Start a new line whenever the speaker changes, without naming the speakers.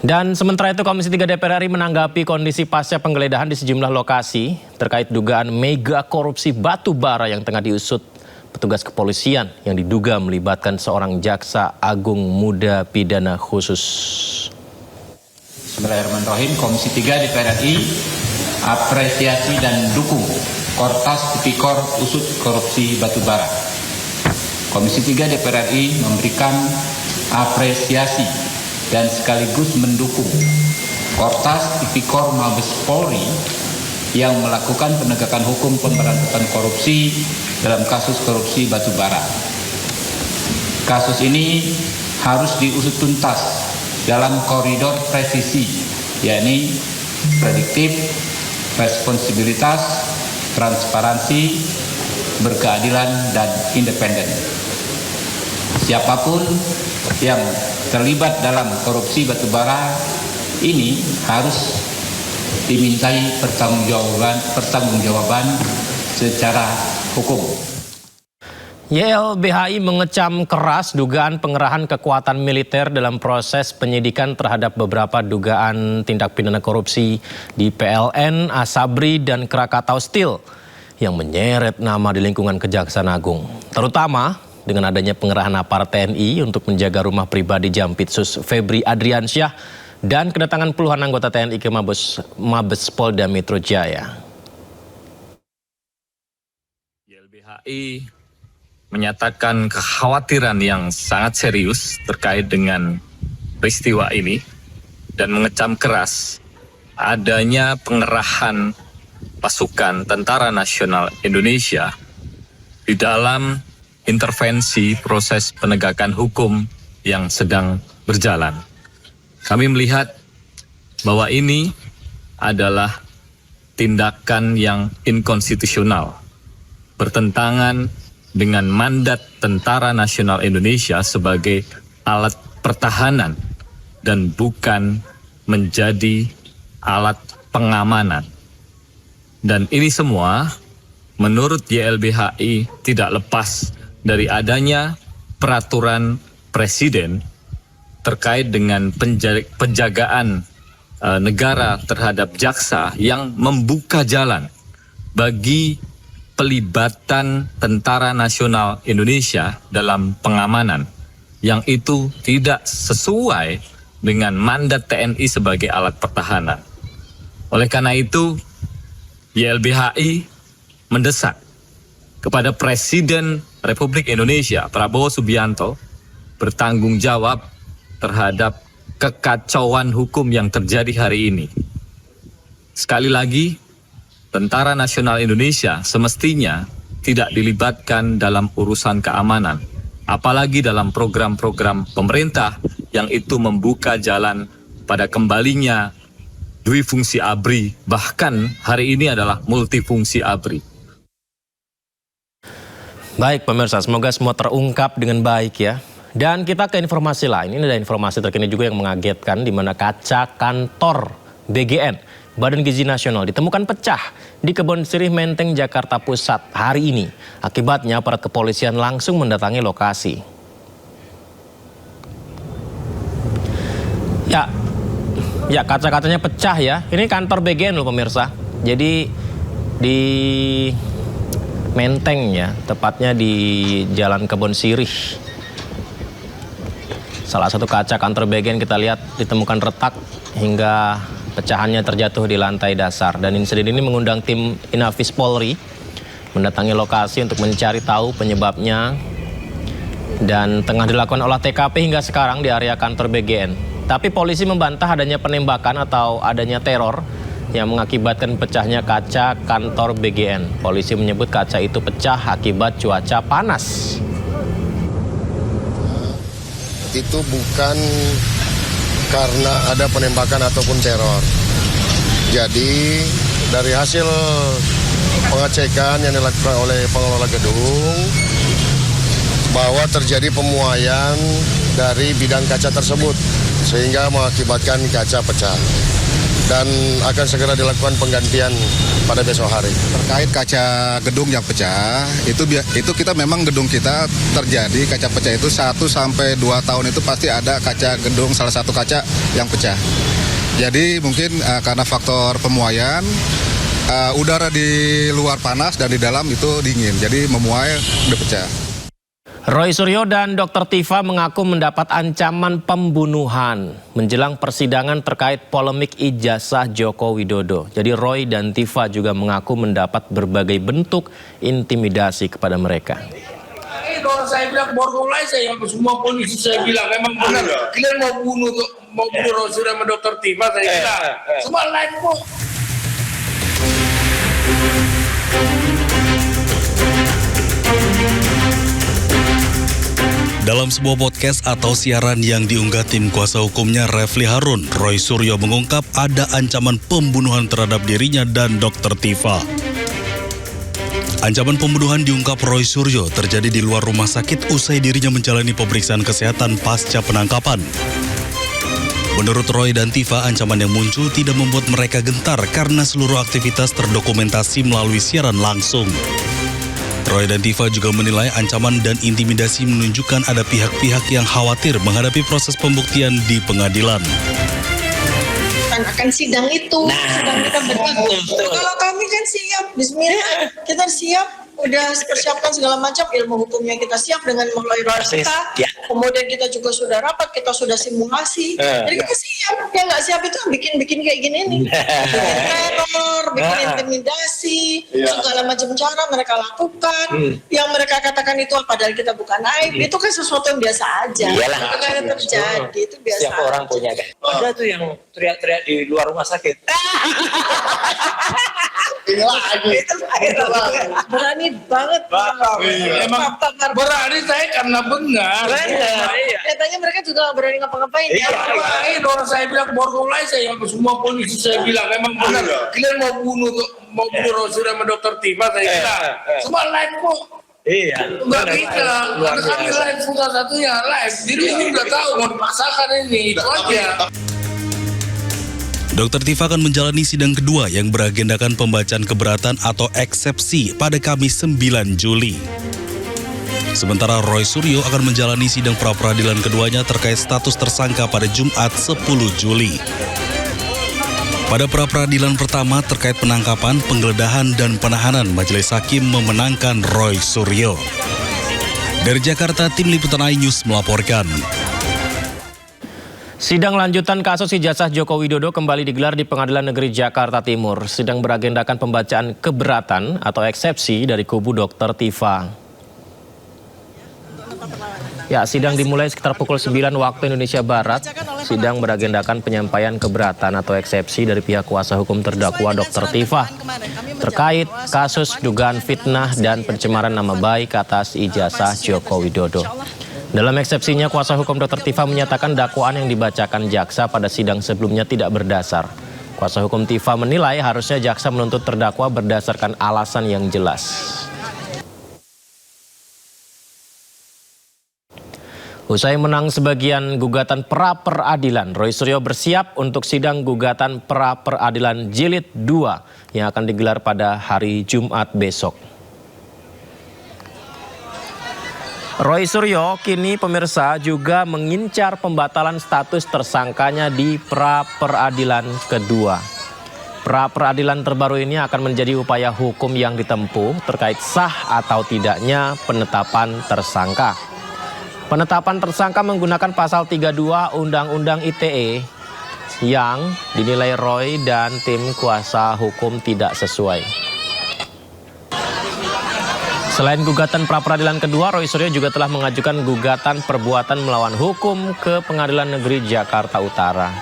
Dan sementara itu Komisi 3 DPR RI menanggapi kondisi pasca penggeledahan di sejumlah lokasi terkait dugaan mega korupsi batu bara yang tengah diusut petugas kepolisian yang diduga melibatkan seorang jaksa agung muda pidana khusus.
Bismillahirrahmanirrahim. Komisi 3 DPR RI apresiasi dan dukung Kortas Tipikor usut korupsi batu bara. Komisi 3 DPR RI memberikan apresiasi dan sekaligus mendukung Kortas Tipikor Mabes Polri yang melakukan penegakan hukum pemberantasan korupsi dalam kasus korupsi batu bara. Kasus ini harus diusut tuntas dalam koridor presisi, yakni prediktif, responsibilitas, transparansi, berkeadilan, dan independen. Siapapun yang terlibat dalam korupsi batubara ini harus dimintai pertanggungjawaban secara hukum.
YLBHI mengecam keras dugaan pengerahan kekuatan militer dalam proses penyidikan terhadap beberapa dugaan tindak pidana korupsi di PLN, Asabri, dan Krakatau Steel yang menyeret nama di lingkungan Kejaksaan Agung, terutama dengan adanya pengerahan aparat TNI untuk menjaga rumah pribadi Jampitsus Febri Adriansyah dan kedatangan puluhan anggota TNI ke Mabes Polda Metro Jaya.
YLBHI menyatakan kekhawatiran yang sangat serius terkait dengan peristiwa ini dan mengecam keras adanya pengerahan pasukan Tentara Nasional Indonesia di dalam intervensi proses penegakan hukum yang sedang berjalan. Kami melihat bahwa ini adalah tindakan yang inkonstitusional, bertentangan dengan mandat Tentara Nasional Indonesia sebagai alat pertahanan dan bukan menjadi alat pengamanan. Dan ini semua menurut YLBHI tidak lepas dari adanya peraturan presiden terkait dengan penjagaan negara terhadap jaksa yang membuka jalan bagi pelibatan Tentara Nasional Indonesia dalam pengamanan yang itu tidak sesuai dengan mandat TNI sebagai alat pertahanan. Oleh karena itu, YLBHI mendesak kepada Presiden Republik Indonesia Prabowo Subianto bertanggung jawab terhadap kekacauan hukum yang terjadi hari ini. Sekali lagi, Tentara Nasional Indonesia semestinya tidak dilibatkan dalam urusan keamanan, apalagi dalam program-program pemerintah yang itu membuka jalan pada kembalinya duifungsi ABRI, bahkan hari ini adalah multifungsi ABRI.
Baik pemirsa, semoga semua terungkap dengan baik ya. Dan kita ke informasi lain. Ini ada informasi terkini juga yang mengagetkan di mana kaca kantor BGN, Badan Gizi Nasional, ditemukan pecah di Kebon Sirih, Menteng, Jakarta Pusat hari ini. Akibatnya aparat kepolisian langsung mendatangi lokasi. Ya kaca-kacanya pecah ya. Ini kantor BGN loh pemirsa. Jadi di Menteng ya, tepatnya di Jalan Kebon Sirih. Salah satu kaca kantor BGN kita lihat ditemukan retak hingga pecahannya terjatuh di lantai dasar. Dan insiden ini mengundang tim Inafis Polri mendatangi lokasi untuk mencari tahu penyebabnya. Dan tengah dilakukan olah TKP hingga sekarang di area kantor BGN. Tapi polisi membantah adanya penembakan atau adanya teror yang mengakibatkan pecahnya kaca kantor BGN. Polisi menyebut kaca itu pecah akibat cuaca panas.
Itu bukan karena ada penembakan ataupun teror. Jadi dari hasil pengecekan yang dilakukan oleh pengelola gedung bahwa terjadi pemuaian dari bidang kaca tersebut sehingga mengakibatkan kaca pecah. dan akan segera dilakukan penggantian pada besok hari.
Terkait kaca gedung yang pecah, itu kita memang gedung kita terjadi kaca pecah itu 1 sampai 2 tahun itu pasti ada kaca gedung, salah satu kaca yang pecah. Jadi mungkin karena faktor pemuaian, udara di luar panas dan di dalam itu dingin, jadi memuai udah pecah.
Roy Suryo dan Dr. Tifa mengaku mendapat ancaman pembunuhan menjelang persidangan terkait polemik ijazah Joko Widodo. Jadi Roy dan Tifa juga mengaku mendapat berbagai bentuk intimidasi kepada mereka.
Kalau saya bilang borgol aja yang semua polisi saya bilang memang benar. Kalian mau bunuh Roy Suryo sama Dr. Tifa saya bilang. Semua lain kok.
Dalam sebuah podcast atau siaran yang diunggah tim kuasa hukumnya Refli Harun, Roy Suryo mengungkap ada ancaman pembunuhan terhadap dirinya dan Dr. Tifa. Ancaman pembunuhan diungkap Roy Suryo terjadi di luar rumah sakit usai dirinya menjalani pemeriksaan kesehatan pasca penangkapan. Menurut Roy dan Tifa, ancaman yang muncul tidak membuat mereka gentar karena seluruh aktivitas terdokumentasi melalui siaran langsung. Roy dan Tifa juga menilai ancaman dan intimidasi menunjukkan ada pihak-pihak yang khawatir menghadapi proses pembuktian di pengadilan.
Akan sidang itu, sidang kita betul. Kalau kami kan siap, bismillah, kita siap, udah persiapkan segala macam ilmu hukumnya kita siap dengan lawyer kita. Kemudian kita juga sudah rapat, kita sudah simulasi. Jadi kita siap. Yang nggak siap itu bikin kayak gini nih, bikin teror, bikin intimidasi, segala macam cara mereka lakukan. Yang mereka katakan itu padahal kita bukan aib, itu kan sesuatu yang biasa aja. Itu yang terjadi, itu biasa.
Siapa orang punya kan? Ada tuh yang teriak-teriak di luar rumah sakit.
Berani banget.
Emang berani saya karena benar.
Katanya mereka juga berani ngapa-ngapain.
Orang saya bilang borgol aja yang semua polisi saya bilang memang benar. Kalian mau bunuh Roy Suryo sama Dr. Tifa saya bilang. Semua lain kok.
Iya.
Enggak bisa. Ada kami lain sudah satunya live. Jadi ini udah tahu mau dipaksakan ini. Itu aja.
Dr. Tifa akan menjalani sidang kedua yang beragendakan pembacaan keberatan atau eksepsi pada Kamis 9 Juli. Sementara Roy Suryo akan menjalani sidang pra-peradilan keduanya terkait status tersangka pada Jumat 10 Juli. Pada pra-peradilan pertama terkait penangkapan, penggeledahan, dan penahanan, Majelis Hakim memenangkan Roy Suryo. Dari Jakarta, Tim Liputan iNews melaporkan.
Sidang lanjutan kasus ijazah Joko Widodo kembali digelar di Pengadilan Negeri Jakarta Timur. Sidang beragendakan pembacaan keberatan atau eksepsi dari kubu Dr. Tifa. Ya, sidang dimulai sekitar pukul 9 waktu Indonesia Barat. Sidang beragendakan penyampaian keberatan atau eksepsi dari pihak kuasa hukum terdakwa Dr. Tifa terkait kasus dugaan fitnah dan pencemaran nama baik atas ijazah Joko Widodo. Dalam eksepsinya, kuasa hukum Dr. Tifa menyatakan dakwaan yang dibacakan jaksa pada sidang sebelumnya tidak berdasar. Kuasa hukum Tifa menilai harusnya jaksa menuntut terdakwa berdasarkan alasan yang jelas. Usai menang sebagian gugatan pra-peradilan, Roy Suryo bersiap untuk sidang gugatan pra-peradilan jilid 2 yang akan digelar pada hari Jumat besok. Roy Suryo kini pemirsa juga mengincar pembatalan status tersangkanya di pra-peradilan kedua. Pra-peradilan terbaru ini akan menjadi upaya hukum yang ditempuh terkait sah atau tidaknya penetapan tersangka. Penetapan tersangka menggunakan pasal 32 Undang-Undang ITE yang dinilai Roy dan tim kuasa hukum tidak sesuai. Selain gugatan pra-peradilan kedua, Roy Suryo juga telah mengajukan gugatan perbuatan melawan hukum ke Pengadilan Negeri Jakarta Utara.